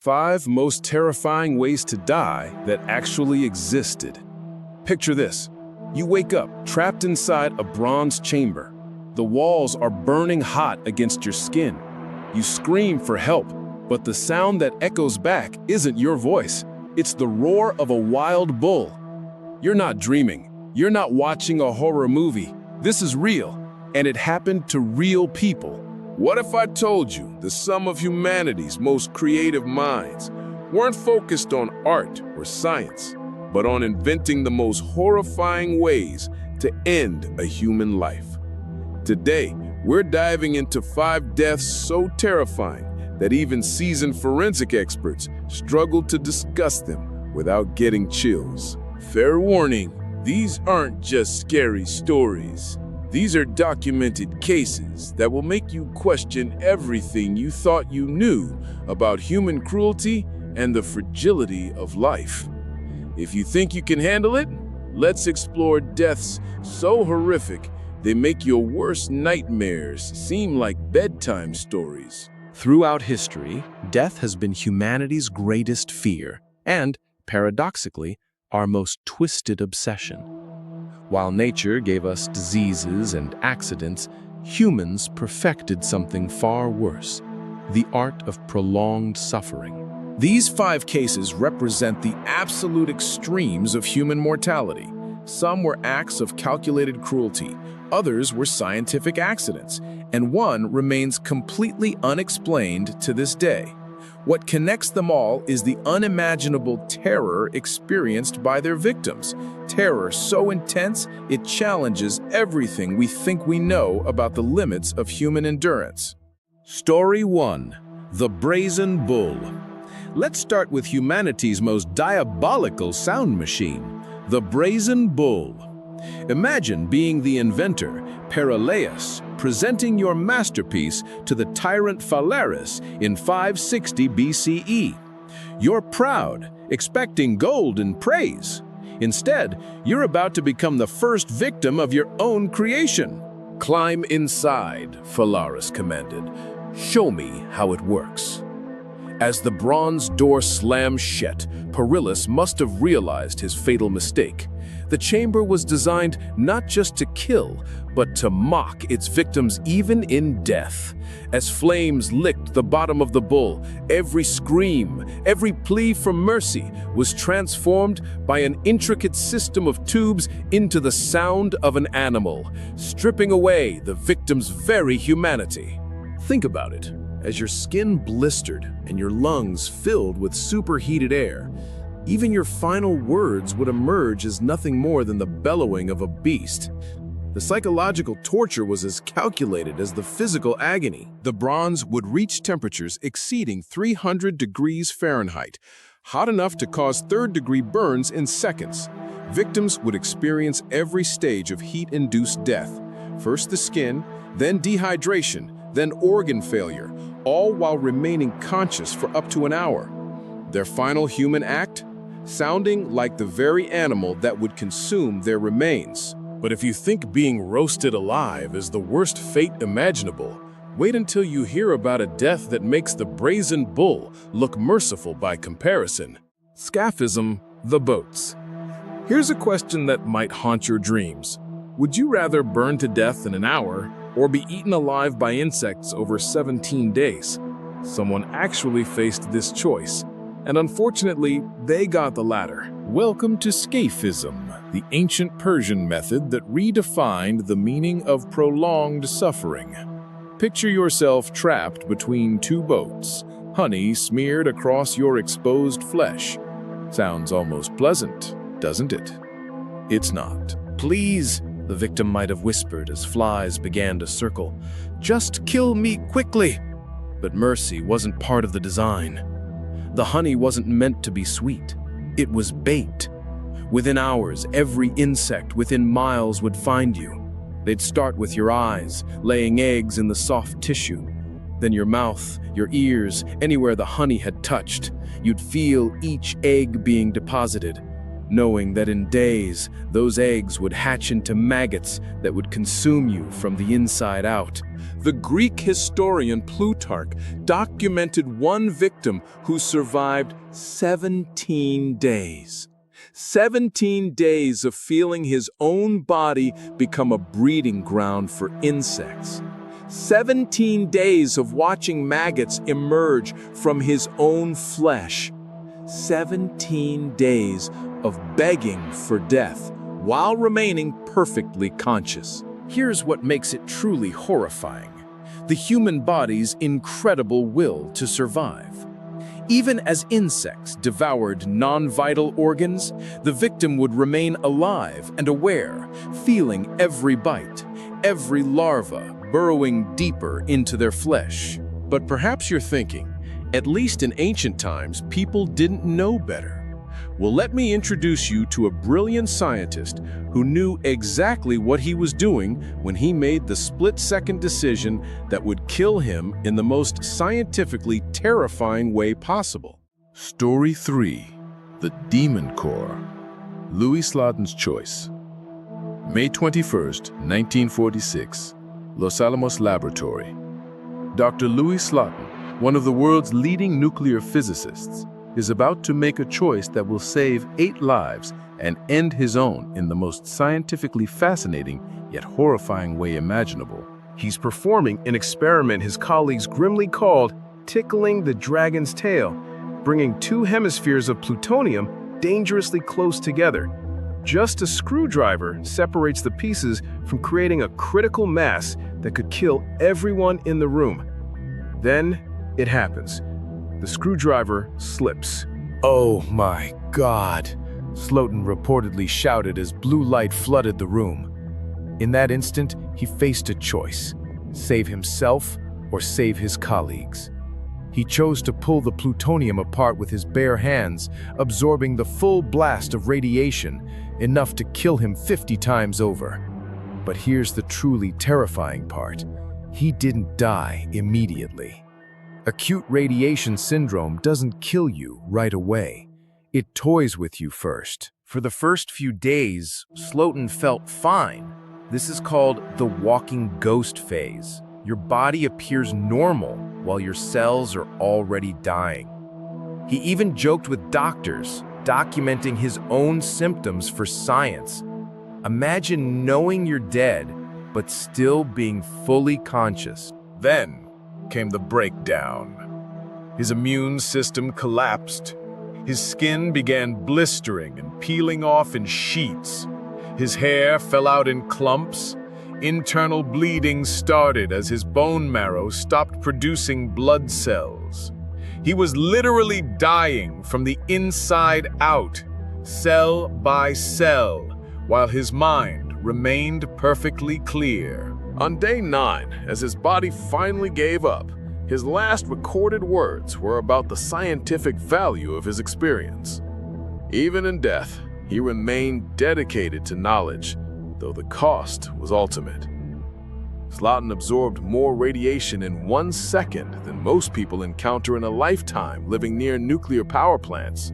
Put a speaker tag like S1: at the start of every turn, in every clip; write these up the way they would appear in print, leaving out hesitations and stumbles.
S1: 5 most terrifying ways to die that actually existed. Picture this. You wake up trapped inside a bronze chamber. The walls are burning hot against your skin. You scream for help, but the sound that echoes back isn't your voice. It's the roar of a wild bull. You're not dreaming. You're not watching a horror movie. This is real, and it happened to real people.
S2: What if I told you that some of humanity's most creative minds weren't focused on art or science, but on inventing the most horrifying ways to end a human life? Today, we're diving into 5 deaths so terrifying that even seasoned forensic experts struggle to discuss them without getting chills. Fair warning, these aren't just scary stories. These are documented cases that will make you question everything you thought you knew about human cruelty and the fragility of life. If you think you can handle it, let's explore deaths so horrific they make your worst nightmares seem like bedtime stories.
S3: Throughout history, death has been humanity's greatest fear and, paradoxically, our most twisted obsession. While nature gave us diseases and accidents, humans perfected something far worse: the art of prolonged suffering.
S1: These 5 cases represent the absolute extremes of human mortality. Some were acts of calculated cruelty, others were scientific accidents, and one remains completely unexplained to this day. What connects them all is the unimaginable terror experienced by their victims. Terror so intense, it challenges everything we think we know about the limits of human endurance. Story 1. The Brazen Bull. Let's start with humanity's most diabolical sound machine, the Brazen Bull. Imagine being the inventor, Peraleus, presenting your masterpiece to the tyrant Phalaris in 560 BCE. You're proud, expecting gold and praise. Instead, you're about to become the first victim of your own creation.
S2: Climb inside, Phalaris commanded. Show me how it works. As the bronze door slammed shut, Peraleus must have realized his fatal mistake. The chamber was designed not just to kill, but to mock its victims even in death. As flames licked the bottom of the bull, every scream, every plea for mercy was transformed by an intricate system of tubes into the sound of an animal, stripping away the victim's very humanity. Think about it. As your skin blistered and your lungs filled with superheated air, even your final words would emerge as nothing more than the bellowing of a beast. The psychological torture was as calculated as the physical agony. The bronze would reach temperatures exceeding 300 degrees Fahrenheit, hot enough to cause third-degree burns in seconds. Victims would experience every stage of heat-induced death. First the skin, then dehydration, then organ failure, all while remaining conscious for up to an hour. Their final human act? Sounding like the very animal that would consume their remains. But if you think being roasted alive is the worst fate imaginable, wait until you hear about a death that makes the Brazen Bull look merciful by comparison. Scaphism, the boats. Here's a question that might haunt your dreams. Would you rather burn to death in an hour or be eaten alive by insects over 17 days? Someone actually faced this choice, and unfortunately, they got the latter. Welcome to Scaphism, the ancient Persian method that redefined the meaning of prolonged suffering. Picture yourself trapped between 2 boats, honey smeared across your exposed flesh. Sounds almost pleasant, doesn't it? It's not.
S3: Please, the victim might have whispered as flies began to circle. Just kill me quickly. But mercy wasn't part of the design. The honey wasn't meant to be sweet. It was bait. Within hours, every insect within miles would find you. They'd start with your eyes, laying eggs in the soft tissue. Then your mouth, your ears, anywhere the honey had touched. You'd feel each egg being deposited. knowing that in days, those eggs would hatch into maggots that would consume you from the inside out.
S1: The Greek historian Plutarch documented one victim who survived 17 days. 17 days of feeling his own body become a breeding ground for insects. 17 days of watching maggots emerge from his own flesh. 17 days of begging for death while remaining perfectly conscious.
S3: Here's what makes it truly horrifying: the human body's incredible will to survive. Even as insects devoured non-vital organs, the victim would remain alive and aware, feeling every bite, every larva burrowing deeper into their flesh.
S2: But perhaps you're thinking, at least in ancient times, people didn't know better. Well, let me introduce you to a brilliant scientist who knew exactly what he was doing when he made the split-second decision that would kill him in the most scientifically terrifying way possible.
S1: Story 3. The Demon Core. Louis Slotin's Choice. May 21st, 1946. Los Alamos Laboratory. Dr. Louis Slotin, one of the world's leading nuclear physicists, is about to make a choice that will save 8 lives and end his own in the most scientifically fascinating yet horrifying way imaginable.
S4: He's performing an experiment his colleagues grimly called tickling the dragon's tail, bringing 2 hemispheres of plutonium dangerously close together. Just a screwdriver separates the pieces from creating a critical mass that could kill everyone in the room. Then it happens. The screwdriver slips.
S3: "Oh my God," Slotin reportedly shouted as blue light flooded the room. In that instant, he faced a choice: save himself or save his colleagues. He chose to pull the plutonium apart with his bare hands, absorbing the full blast of radiation, enough to kill him 50 times over. But here's the truly terrifying part: he didn't die immediately. Acute radiation syndrome doesn't kill you right away. It toys with you first. For the first few days, Slotin felt fine. This is called the walking ghost phase. Your body appears normal while your cells are already dying. He even joked with doctors, documenting his own symptoms for science. Imagine knowing you're dead, but still being fully conscious.
S1: Then came the breakdown. His immune system collapsed. His skin began blistering and peeling off in sheets. His hair fell out in clumps. Internal bleeding started as his bone marrow stopped producing blood cells. He was literally dying from the inside out, cell by cell, while his mind remained perfectly clear. On day 9, as his body finally gave up, his last recorded words were about the scientific value of his experience. Even in death, he remained dedicated to knowledge, though the cost was ultimate. Slotin absorbed more radiation in 1 second than most people encounter in a lifetime living near nuclear power plants.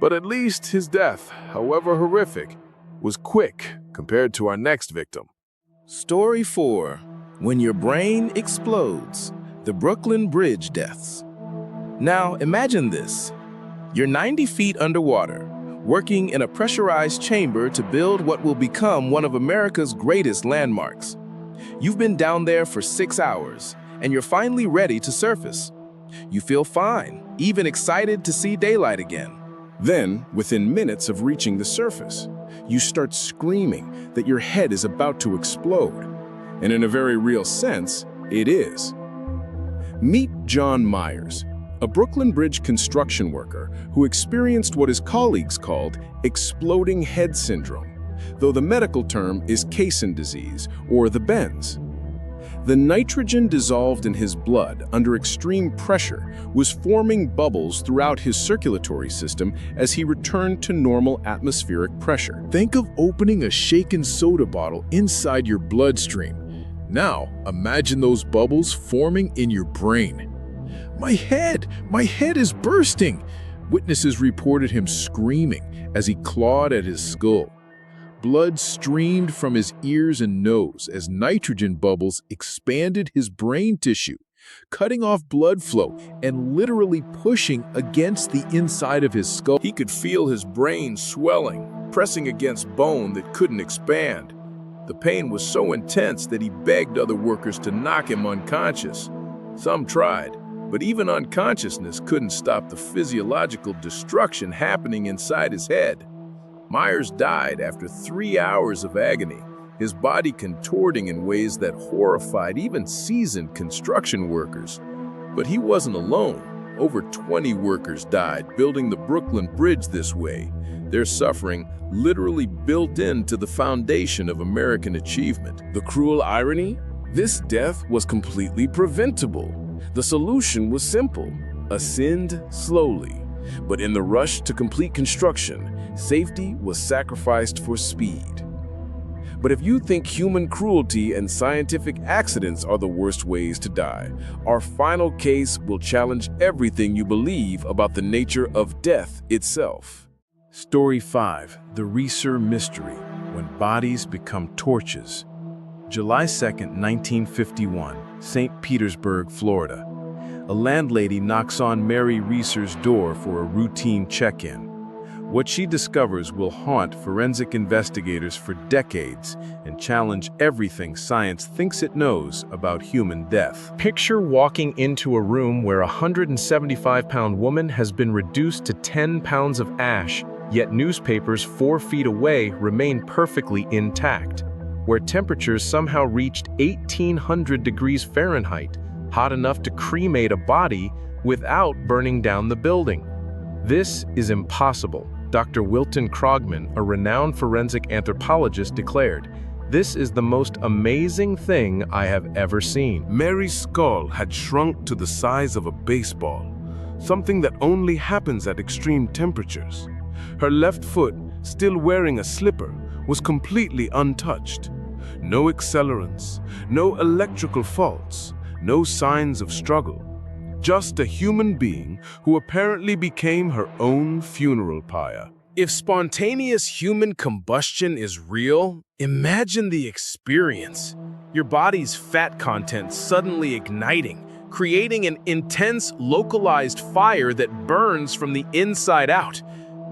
S1: But at least his death, however horrific, was quick compared to our next victim.
S5: Story 4. When your brain explodes. The Brooklyn Bridge deaths. Now imagine this. You're 90 feet underwater, working in a pressurized chamber to build what will become one of America's greatest landmarks. You've been down there for 6 hours, and you're finally ready to surface. You feel fine, even excited to see daylight again.
S1: Then, within minutes of reaching the surface, you start screaming that your head is about to explode. And in a very real sense, it is. Meet John Myers, a Brooklyn Bridge construction worker who experienced what his colleagues called exploding head syndrome, though the medical term is casein disease, or the bends. The nitrogen dissolved in his blood under extreme pressure was forming bubbles throughout his circulatory system as he returned to normal atmospheric pressure. Think of opening a shaken soda bottle inside your bloodstream. Now, imagine those bubbles forming in your brain. My head is bursting. Witnesses reported him screaming as he clawed at his skull. Blood streamed from his ears and nose as nitrogen bubbles expanded his brain tissue, cutting off blood flow and literally pushing against the inside of his skull. He could feel his brain swelling, pressing against bone that couldn't expand. The pain was so intense that he begged other workers to knock him unconscious. Some tried, but even unconsciousness couldn't stop the physiological destruction happening inside his head. Myers died after 3 hours of agony, his body contorting in ways that horrified even seasoned construction workers. But he wasn't alone. Over 20 workers died building the Brooklyn Bridge this way, their suffering literally built into the foundation of American achievement.
S2: The cruel irony? This death was completely preventable. The solution was simple: ascend slowly. But in the rush to complete construction, safety was sacrificed for speed. But if you think human cruelty and scientific accidents are the worst ways to die, our final case will challenge everything you believe about the nature of death itself.
S4: Story 5. The Reeser Mystery, When Bodies Become Torches. July 2nd, 1951, St. Petersburg, Florida. A landlady knocks on Mary Reeser's door for a routine check-in. What she discovers will haunt forensic investigators for decades and challenge everything science thinks it knows about human death. Picture walking into a room where a 175-pound woman has been reduced to 10 pounds of ash, yet newspapers 4 feet away remain perfectly intact, where temperatures somehow reached 1,800 degrees Fahrenheit, hot enough to cremate a body without burning down the building. This is impossible, Dr. Wilton Krogman, a renowned forensic anthropologist, declared. This is the most amazing thing I have ever seen.
S6: Mary's skull had shrunk to the size of a baseball, something that only happens at extreme temperatures. Her left foot, still wearing a slipper, was completely untouched. No accelerants, no electrical faults, no signs of struggle. Just a human being who apparently became her own funeral pyre.
S3: If spontaneous human combustion is real, imagine the experience. Your body's fat content suddenly igniting, creating an intense, localized fire that burns from the inside out.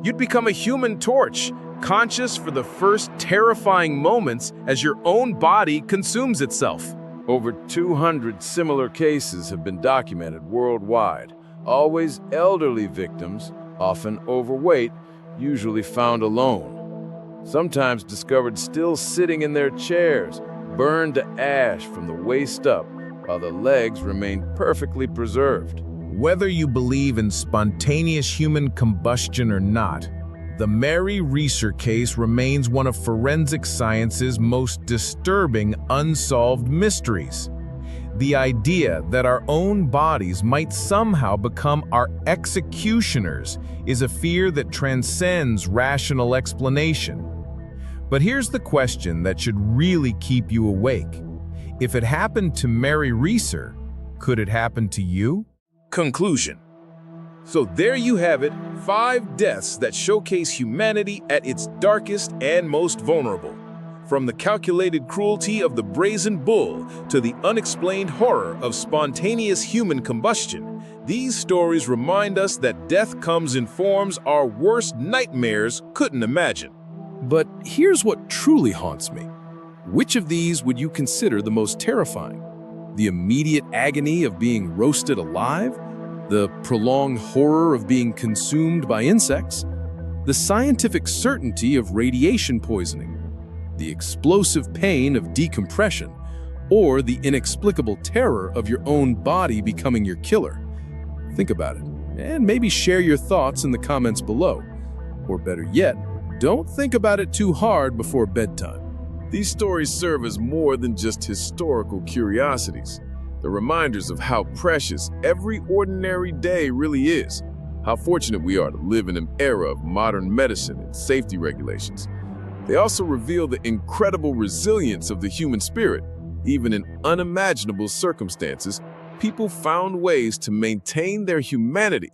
S3: You'd become a human torch, conscious for the first terrifying moments as your own body consumes itself.
S2: Over 200 similar cases have been documented worldwide. Always elderly victims, often overweight, usually found alone. Sometimes discovered still sitting in their chairs, burned to ash from the waist up, while the legs remain perfectly preserved.
S1: Whether you believe in spontaneous human combustion or not, the Mary Reeser case remains one of forensic science's most disturbing unsolved mysteries. The idea that our own bodies might somehow become our executioners is a fear that transcends rational explanation. But here's the question that should really keep you awake. If it happened to Mary Reeser, could it happen to you?
S5: Conclusion. So there you have it, 5 deaths that showcase humanity at its darkest and most vulnerable. From the calculated cruelty of the brazen bull to the unexplained horror of spontaneous human combustion, these stories remind us that death comes in forms our worst nightmares couldn't imagine.
S3: But here's what truly haunts me. Which of these would you consider the most terrifying? The immediate agony of being roasted alive? The prolonged horror of being consumed by insects? The scientific certainty of radiation poisoning? The explosive pain of decompression? Or the inexplicable terror of your own body becoming your killer? Think about it, and maybe share your thoughts in the comments below. Or better yet, don't think about it too hard before bedtime.
S5: These stories serve as more than just historical curiosities. They're reminders of how precious every ordinary day really is, how fortunate we are to live in an era of modern medicine and safety regulations. They also reveal the incredible resilience of the human spirit. Even in unimaginable circumstances, people found ways to maintain their humanity.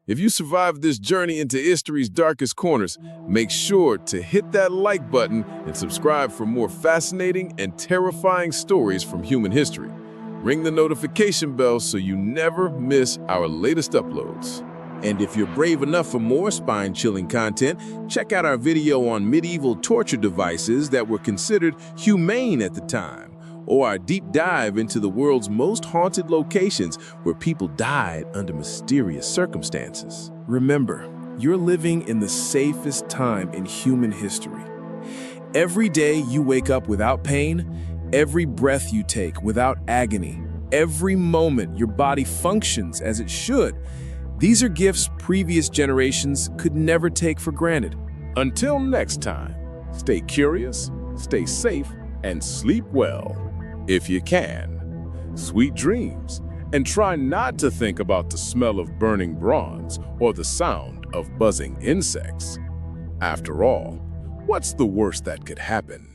S1: If you survived this journey into history's darkest corners, make sure to hit that like button and subscribe for more fascinating and terrifying stories from human history. Ring the notification bell so you never miss our latest uploads.
S5: And if you're brave enough for more spine-chilling content, check out our video on medieval torture devices that were considered humane at the time, or our deep dive into the world's most haunted locations where people died under mysterious circumstances.
S1: Remember, you're living in the safest time in human history. Every day you wake up without pain, every breath you take without agony, every moment your body functions as it should. These are gifts previous generations could never take for granted.
S2: Until next time, stay curious, stay safe, and sleep well. If you can. Sweet dreams, and try not to think about the smell of burning bronze or the sound of buzzing insects. After all, what's the worst that could happen?